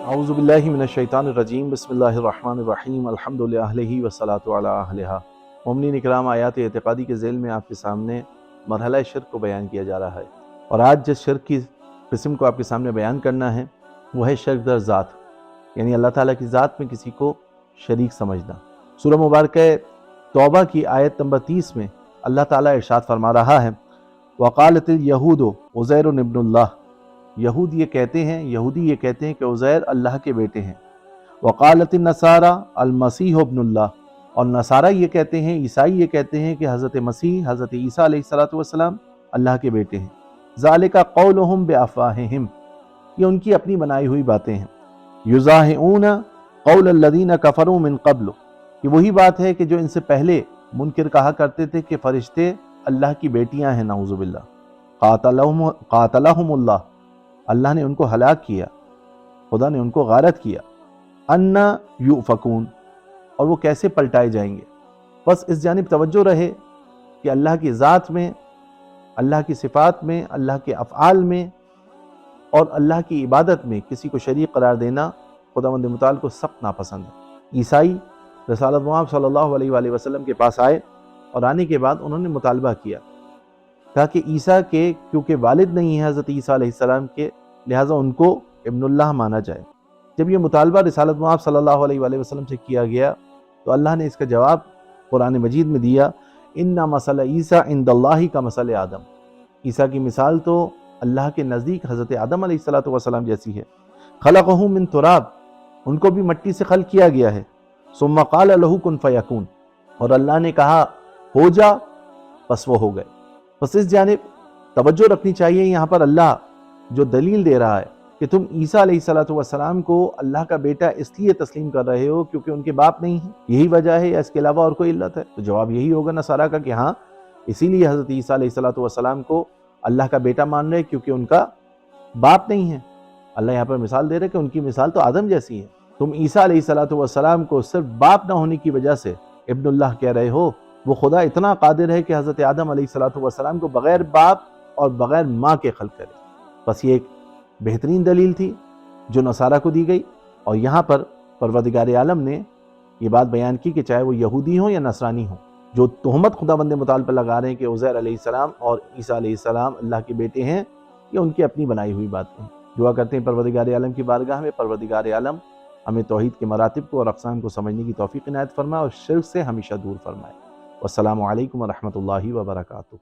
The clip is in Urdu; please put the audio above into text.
اعوذ باللہ من الشیطان الرجیم بسم اللہ الرحمن الرحیم الحمدللہ علیہ والصلاة علی اہلہا۔ مومنین اکرام، آیات اعتقادی کے ذیل میں آپ کے سامنے مرحلہ شرک کو بیان کیا جا رہا ہے، اور آج جس شرک کی قسم کو آپ کے سامنے بیان کرنا ہے وہ ہے شرک در ذات، یعنی اللہ تعالیٰ کی ذات میں کسی کو شریک سمجھنا۔ سورہ مبارکہ توبہ کی آیت نمبر 30 میں اللہ تعالیٰ ارشاد فرما رہا ہے وَقَالَتِ الْيَهُودُ عُزَيْرٌ ابْنُ اللَّهِ، یہودی یہ کہتے ہیں کہ عزیر اللہ کے بیٹے ہیں۔ وقالت النصارى المسیح ابن اللہ، اور نصارہ یہ کہتے ہیں، عیسائی یہ کہتے ہیں کہ حضرت مسیح، حضرت عیسیٰ علیہ السلام اللہ کے بیٹے ہیں۔ ذالک قولہم بافواہہم، یہ ان کی اپنی بنائی ہوئی باتیں ہیں۔ یضاہئون قول الذین کفروا من قبل، یہ وہی بات ہے کہ جو ان سے پہلے منکر کہا کرتے تھے کہ فرشتے اللہ کی بیٹیاں ہیں، نعوذ باللہ۔ قاتلہم اللہ، اللہ نے ان کو ہلاک کیا، خدا نے ان کو غارت کیا۔ انا یؤفکون، اور وہ کیسے پلٹائے جائیں گے۔ بس اس جانب توجہ رہے کہ اللہ کی ذات میں، اللہ کی صفات میں، اللہ کے افعال میں اور اللہ کی عبادت میں کسی کو شریک قرار دینا خداوند متعال کو سخت ناپسند ہے۔ عیسائی رسالت مآب صلی اللہ علیہ وآلہ وسلم کے پاس آئے، اور آنے کے بعد انہوں نے مطالبہ کیا تاکہ عیسیٰ کے کیونکہ والد نہیں ہے حضرت عیسیٰ علیہ السلام کے، لہٰذا ان کو ابن اللہ مانا جائے۔ جب یہ مطالبہ رسالت مآب صلی اللہ علیہ وآلہ وسلم سے کیا گیا تو اللہ نے اس کا جواب قرآن مجید میں دیا، ان مثل عیسیٰ عند اللہ کا مثل آدم، عیسیٰ کی مثال تو اللہ کے نزدیک حضرت آدم علیہ السلام جیسی ہے۔ خلقہ من تراب، ان کو بھی مٹی سے خلق کیا گیا ہے۔ ثم قال لہ کن فیکون، اور اللہ نے کہا ہو جا، پس وہ ہو گئے۔ بس اس جانب توجہ رکھنی چاہیے، یہاں پر اللہ جو دلیل دے رہا ہے کہ تم عیسیٰ علیہ السلام کو اللہ کا بیٹا اس لیے تسلیم کر رہے ہو کیونکہ ان کے باپ نہیں ہیں، یہی وجہ ہے یا اس کے علاوہ اور کوئی علت ہے؟ تو جواب یہی ہوگا نصارہ کا کہ ہاں، اسی لیے حضرت عیسیٰ علیہ السلام کو اللہ کا بیٹا مان رہے کیونکہ ان کا باپ نہیں ہے۔ اللہ یہاں پر مثال دے رہے کہ ان کی مثال تو آدم جیسی ہے۔ تم عیسیٰ علیہ السلام کو صرف باپ نہ ہونے کی وجہ سے ابن اللہ کہہ رہے ہو، وہ خدا اتنا قادر ہے کہ حضرت آدم علیہ السلام کو بغیر باپ اور بغیر ماں کے خلق کرے۔ بس یہ ایک بہترین دلیل تھی جو نصارہ کو دی گئی، اور یہاں پر پروردگار عالم نے یہ بات بیان کی کہ چاہے وہ یہودی ہوں یا نصرانی ہوں، جو تہمت خداوند متعال پر لگا رہے ہیں کہ عزیر علیہ السلام اور عیسیٰ علیہ السلام اللہ کے بیٹے ہیں، یہ ان کی اپنی بنائی ہوئی باتیں ہیں۔ دعا کرتے ہیں پروردگار عالم کی بارگاہ میں، پروردگار عالم ہمیں توحید کے مراتب کو اور اقسام کو سمجھنے کی توفیق عنایت فرمائے اور شرک سے ہمیشہ دور فرمائے۔ والسلام علیکم ورحمۃ اللہ وبرکاتہ۔